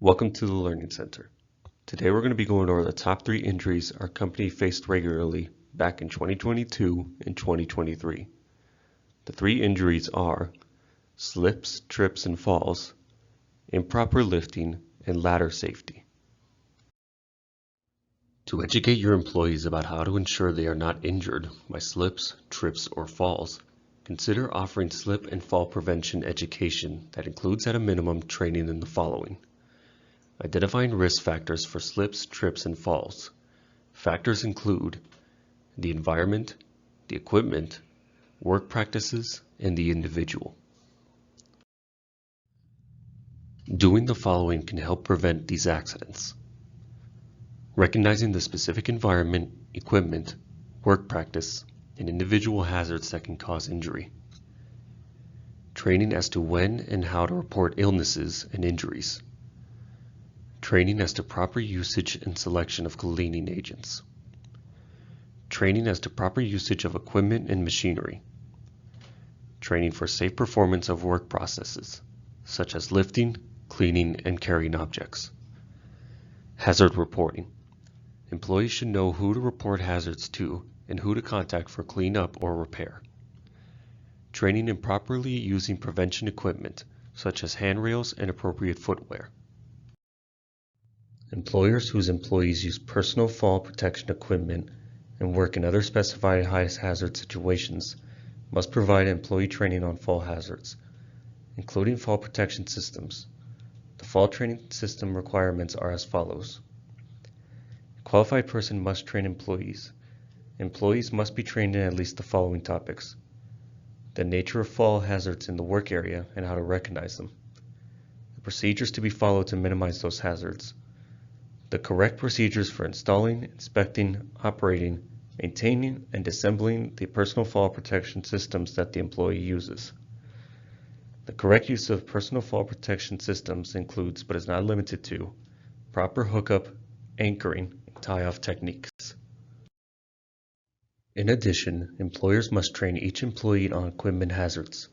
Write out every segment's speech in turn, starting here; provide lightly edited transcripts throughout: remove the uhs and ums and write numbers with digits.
Welcome to the Learning Center. Today we're going to be going over the top 3 injuries our company faced regularly back in 2022 and 2023. The 3 injuries are slips, trips, and falls, improper lifting, and ladder safety. To educate your employees about how to ensure they are not injured by slips, trips, or falls, consider offering slip and fall prevention education that includes at a minimum training in the following. Identifying risk factors for slips, trips, and falls. Factors include the environment, the equipment, work practices, and the individual. Doing the following can help prevent these accidents. Recognizing the specific environment, equipment, work practice, and individual hazards that can cause injury. Training as to when and how to report illnesses and injuries. Training as to proper usage and selection of cleaning agents. Training as to proper usage of equipment and machinery. Training for safe performance of work processes, such as lifting, cleaning, and carrying objects. Hazard reporting. Employees should know who to report hazards to and who to contact for cleanup or repair. Training in properly using prevention equipment, such as handrails and appropriate footwear. Employers whose employees use personal fall protection equipment and work in other specified high hazard situations must provide employee training on fall hazards, including fall protection systems. The fall training system requirements are as follows. A qualified person must train employees. Employees must be trained in at least the following topics: the nature of fall hazards in the work area and how to recognize them, the procedures to be followed to minimize those hazards, the correct procedures for installing, inspecting, operating, maintaining, and assembling the personal fall protection systems that the employee uses. The correct use of personal fall protection systems includes, but is not limited to, proper hookup, anchoring, and tie-off techniques. In addition, employers must train each employee on equipment hazards.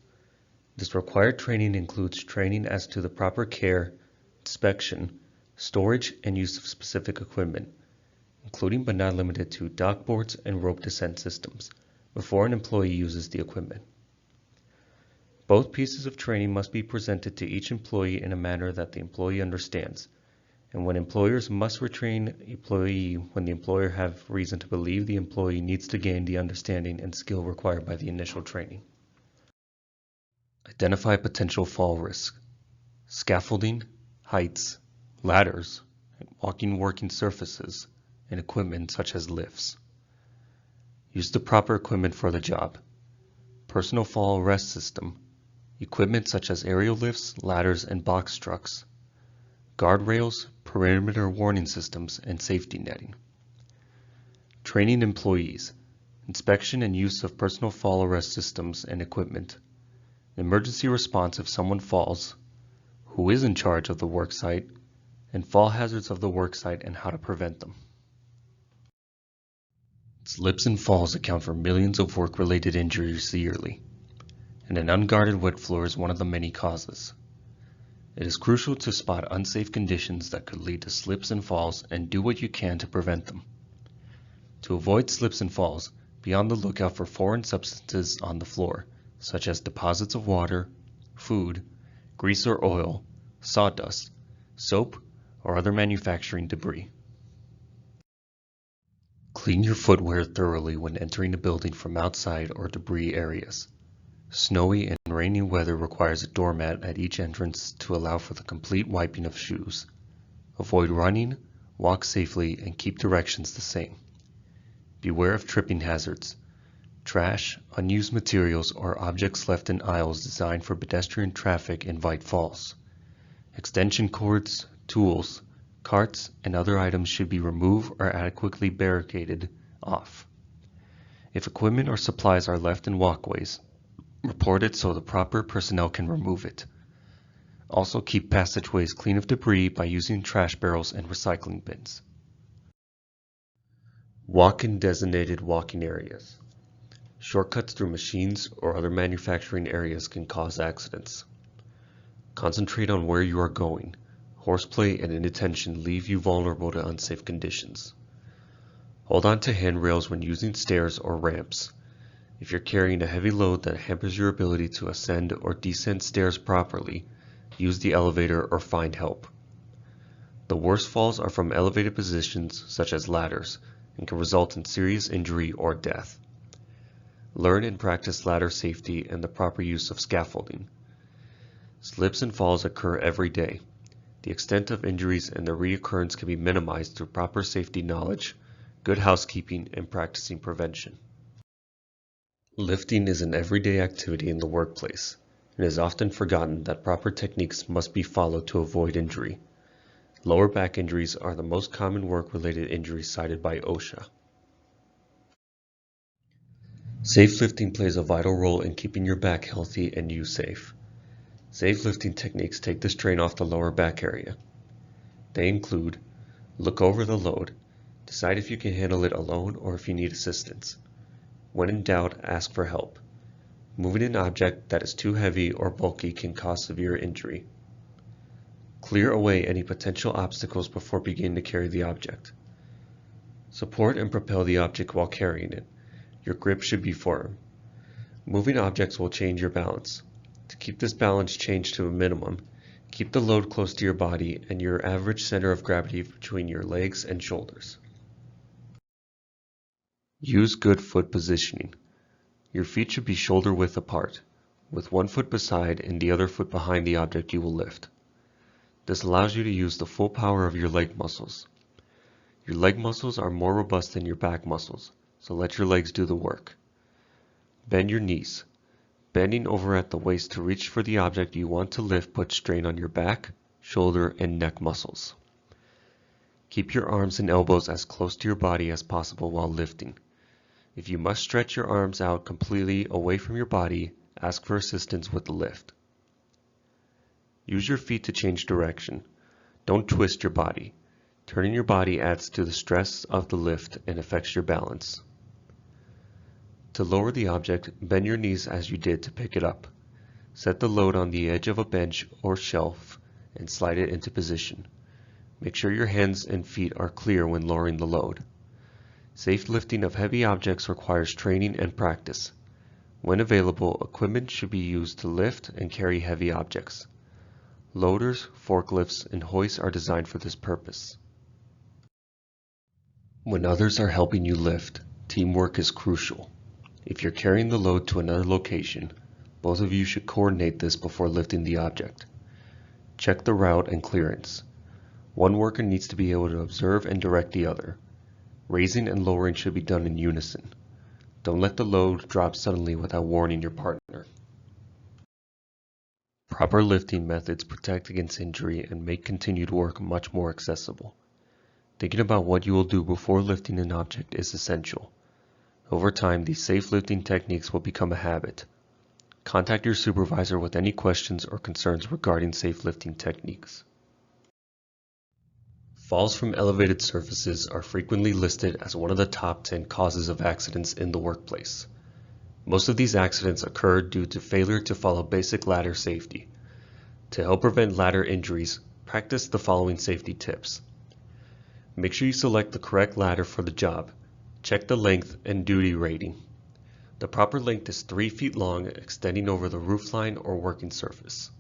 This required training includes training as to the proper care, inspection, storage, and use of specific equipment, including but not limited to dock boards and rope descent systems, before an employee uses the equipment. Both pieces of training must be presented to each employee in a manner that the employee understands, and when employers must retrain employee when the employer have reason to believe the employee needs to gain the understanding and skill required by the initial training. Identify potential fall risk. Scaffolding, heights, ladders, and walking working surfaces, and equipment such as lifts. Use the proper equipment for the job. Personal fall arrest system, equipment such as aerial lifts, ladders, and box trucks, guardrails, perimeter warning systems, and safety netting. Training employees, inspection and use of personal fall arrest systems and equipment, emergency response if someone falls, who is in charge of the work site, and fall hazards of the worksite and how to prevent them. Slips and falls account for millions of work-related injuries yearly, and an unguarded wet floor is one of the many causes. It is crucial to spot unsafe conditions that could lead to slips and falls and do what you can to prevent them. To avoid slips and falls, be on the lookout for foreign substances on the floor, such as deposits of water, food, grease or oil, sawdust, soap, or other manufacturing debris. Clean your footwear thoroughly when entering a building from outside or debris areas. Snowy and rainy weather requires a doormat at each entrance to allow for the complete wiping of shoes. Avoid running, walk safely, and keep directions the same. Beware of tripping hazards. Trash, unused materials, or objects left in aisles designed for pedestrian traffic invite falls. Extension cords, tools, carts, and other items should be removed or adequately barricaded off. If equipment or supplies are left in walkways, report it so the proper personnel can remove it. Also keep passageways clean of debris by using trash barrels and recycling bins. Walk in designated walking areas. Shortcuts through machines or other manufacturing areas can cause accidents. Concentrate on where you are going. Horseplay and inattention leave you vulnerable to unsafe conditions. Hold on to handrails when using stairs or ramps. If you're carrying a heavy load that hampers your ability to ascend or descend stairs properly, use the elevator or find help. The worst falls are from elevated positions such as ladders and can result in serious injury or death. Learn and practice ladder safety and the proper use of scaffolding. Slips and falls occur every day. The extent of injuries and their reoccurrence can be minimized through proper safety knowledge, good housekeeping, and practicing prevention. Lifting is an everyday activity in the workplace. It is often forgotten that proper techniques must be followed to avoid injury. Lower back injuries are the most common work-related injuries cited by OSHA. Safe lifting plays a vital role in keeping your back healthy and you safe. Safe lifting techniques take the strain off the lower back area. They include: look over the load, decide if you can handle it alone or if you need assistance. When in doubt, ask for help. Moving an object that is too heavy or bulky can cause severe injury. Clear away any potential obstacles before beginning to carry the object. Support and propel the object while carrying it. Your grip should be firm. Moving objects will change your balance. To keep this balance changed to a minimum, keep the load close to your body and your average center of gravity between your legs and shoulders. Use good foot positioning. Your feet should be shoulder width apart, with one foot beside and the other foot behind the object you will lift. This allows you to use the full power of your leg muscles. Your leg muscles are more robust than your back muscles, so let your legs do the work. Bend your knees. Bending over at the waist to reach for the object you want to lift puts strain on your back, shoulder, and neck muscles. Keep your arms and elbows as close to your body as possible while lifting. If you must stretch your arms out completely away from your body, ask for assistance with the lift. Use your feet to change direction. Don't twist your body. Turning your body adds to the stress of the lift and affects your balance. To lower the object, bend your knees as you did to pick it up. Set the load on the edge of a bench or shelf and slide it into position. Make sure your hands and feet are clear when lowering the load. Safe lifting of heavy objects requires training and practice. When available, equipment should be used to lift and carry heavy objects. Loaders, forklifts, and hoists are designed for this purpose. When others are helping you lift, teamwork is crucial. If you're carrying the load to another location, both of you should coordinate this before lifting the object. Check the route and clearance. One worker needs to be able to observe and direct the other. Raising and lowering should be done in unison. Don't let the load drop suddenly without warning your partner. Proper lifting methods protect against injury and make continued work much more accessible. Thinking about what you will do before lifting an object is essential. Over time, these safe lifting techniques will become a habit. Contact your supervisor with any questions or concerns regarding safe lifting techniques. Falls from elevated surfaces are frequently listed as one of the top 10 causes of accidents in the workplace. Most of these accidents occur due to failure to follow basic ladder safety. To help prevent ladder injuries, practice the following safety tips. Make sure you select the correct ladder for the job. Check the length and duty rating. The proper length is 3 feet long, extending over the roofline or working surface.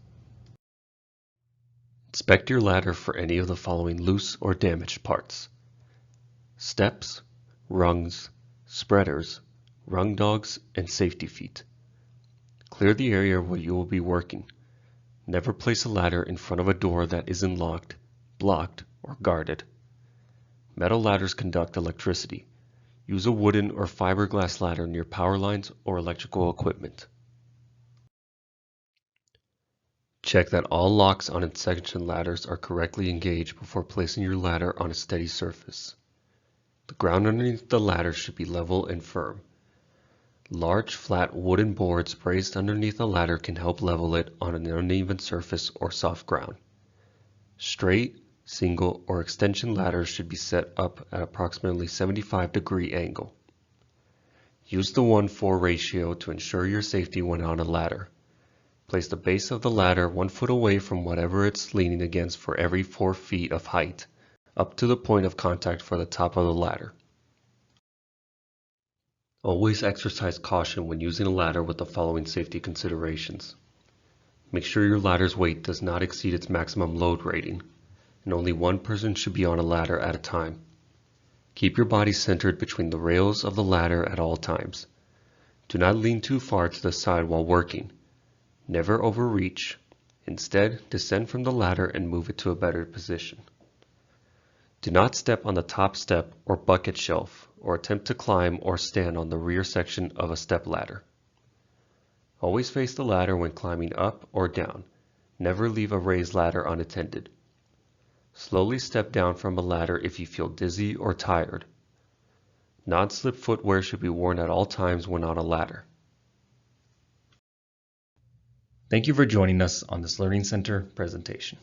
Inspect your ladder for any of the following loose or damaged parts: steps, rungs, spreaders, rung dogs, and safety feet. Clear the area where you will be working. Never place a ladder in front of a door that isn't locked, blocked, or guarded. Metal ladders conduct electricity. Use a wooden or fiberglass ladder near power lines or electrical equipment. Check that all locks on extension ladders are correctly engaged before placing your ladder on a steady surface. The ground underneath the ladder should be level and firm. Large, flat wooden boards raised underneath a ladder can help level it on an uneven surface or soft ground. Straight, single, or extension ladders should be set up at approximately 75-degree angle. Use the 1:4 ratio to ensure your safety when on a ladder. Place the base of the ladder 1 foot away from whatever it's leaning against for every 4 feet of height, up to the point of contact for the top of the ladder. Always exercise caution when using a ladder with the following safety considerations. Make sure your ladder's weight does not exceed its maximum load rating, and only one person should be on a ladder at a time. Keep your body centered between the rails of the ladder at all times. Do not lean too far to the side while working. Never overreach. Instead, descend from the ladder and move it to a better position. Do not step on the top step or bucket shelf, or attempt to climb or stand on the rear section of a step ladder. Always face the ladder when climbing up or down. Never leave a raised ladder unattended. Slowly step down from a ladder if you feel dizzy or tired. Non-slip footwear should be worn at all times when on a ladder. Thank you for joining us on this Learning Center presentation.